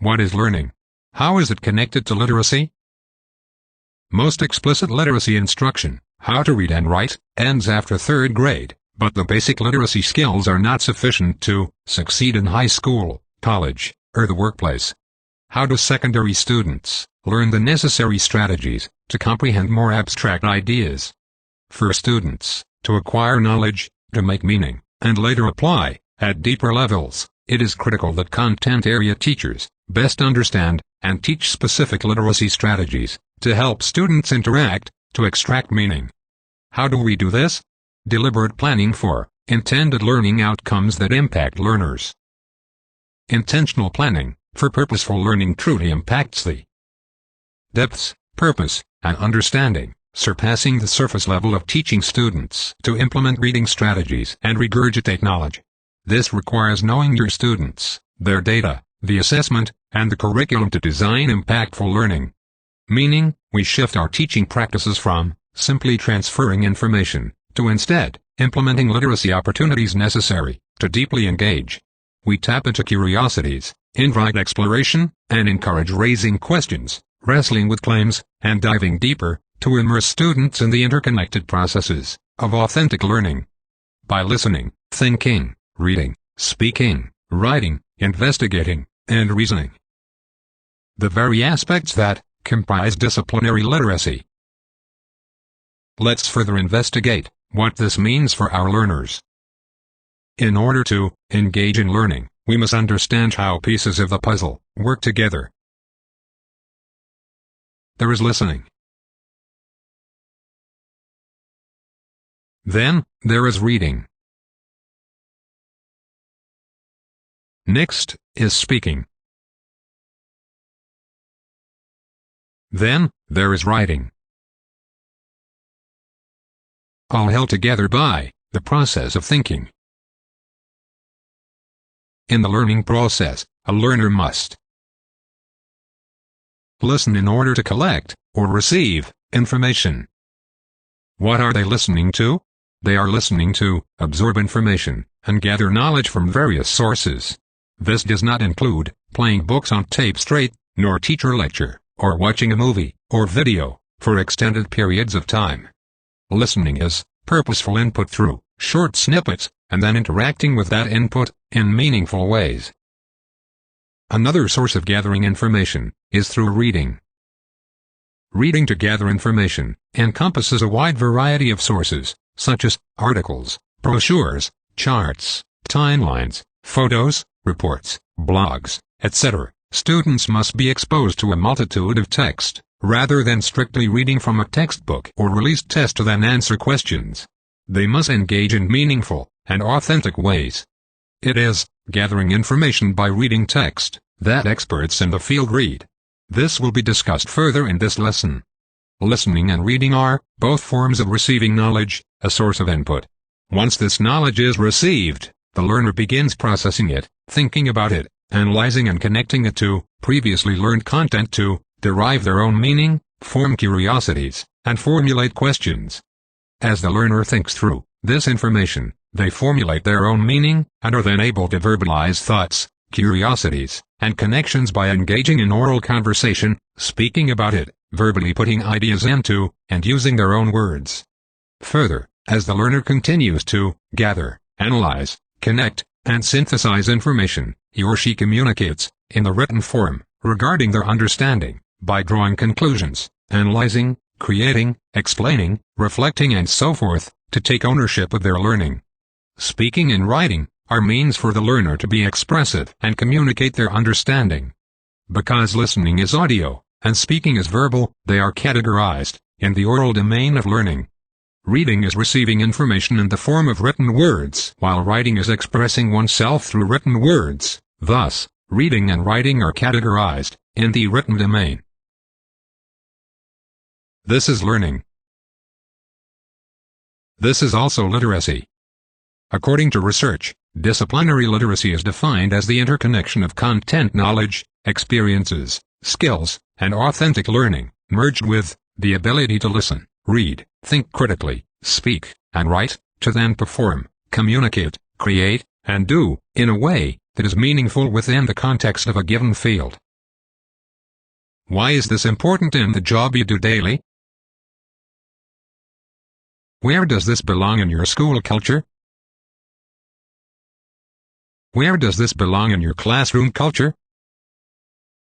What is learning? How is it connected to literacy? Most explicit literacy instruction, how to read and write, ends after 3rd grade, but the basic literacy skills are not sufficient to succeed in high school, college, or the workplace. How do secondary students learn the necessary strategies to comprehend more abstract ideas? For students to acquire knowledge, to make meaning, and later apply at deeper levels, it is critical that content area teachers best understand and teach specific literacy strategies to help students interact, to extract meaning. How do we do this? Deliberate planning for intended learning outcomes that impact learners. Intentional planning for purposeful learning truly impacts the depths, purpose, and understanding, surpassing the surface level of teaching students to implement reading strategies and regurgitate knowledge. This requires knowing your students, their data, the assessment, and the curriculum to design impactful learning. Meaning, we shift our teaching practices from simply transferring information to instead implementing literacy opportunities necessary to deeply engage. We tap into curiosities, invite exploration, and encourage raising questions, wrestling with claims, and diving deeper to immerse students in the interconnected processes of authentic learning. By listening, thinking, reading, speaking, writing, investigating, and reasoning. The very aspects that comprise disciplinary literacy. Let's further investigate what this means for our learners. In order to engage in learning, we must understand how pieces of the puzzle work together. There is listening. Then, there is reading. Next is speaking. Then, there is writing. All held together by the process of thinking. In the learning process, a learner must listen in order to collect or receive information. What are they listening to? They are listening to absorb information and gather knowledge from various sources. This does not include playing books on tape straight, nor teacher lecture, or watching a movie or video for extended periods of time. Listening is purposeful input through short snippets, and then interacting with that input in meaningful ways. Another source of gathering information is through reading. Reading to gather information encompasses a wide variety of sources, such as articles, brochures, charts, timelines, photos, reports, blogs, etc. Students must be exposed to a multitude of text, rather than strictly reading from a textbook or released test to then answer questions. They must engage in meaningful and authentic ways. It is gathering information by reading text that experts in the field read. This will be discussed further in this lesson. Listening and reading are both forms of receiving knowledge, a source of input. Once this knowledge is received, the learner begins processing it, thinking about it, analyzing and connecting it to previously learned content to derive their own meaning, form curiosities, and formulate questions. As the learner thinks through this information, they formulate their own meaning, and are then able to verbalize thoughts, curiosities, and connections by engaging in oral conversation, speaking about it, verbally putting ideas into, and using their own words. Further, as the learner continues to gather, analyze, connect, and synthesize information, he or she communicates, in the written form, regarding their understanding, by drawing conclusions, analyzing, creating, explaining, reflecting and so forth, to take ownership of their learning. Speaking and writing are means for the learner to be expressive and communicate their understanding. Because listening is audio, and speaking is verbal, they are categorized in the oral domain of learning. Reading is receiving information in the form of written words, while writing is expressing oneself through written words. Thus, reading and writing are categorized in the written domain. This is learning. This is also literacy. According to research, disciplinary literacy is defined as the interconnection of content knowledge, experiences, skills, and authentic learning, merged with the ability to listen, read, think critically, speak, and write, to then perform, communicate, create, and do, in a way that is meaningful within the context of a given field. Why is this important in the job you do daily? Where does this belong in your school culture? Where does this belong in your classroom culture?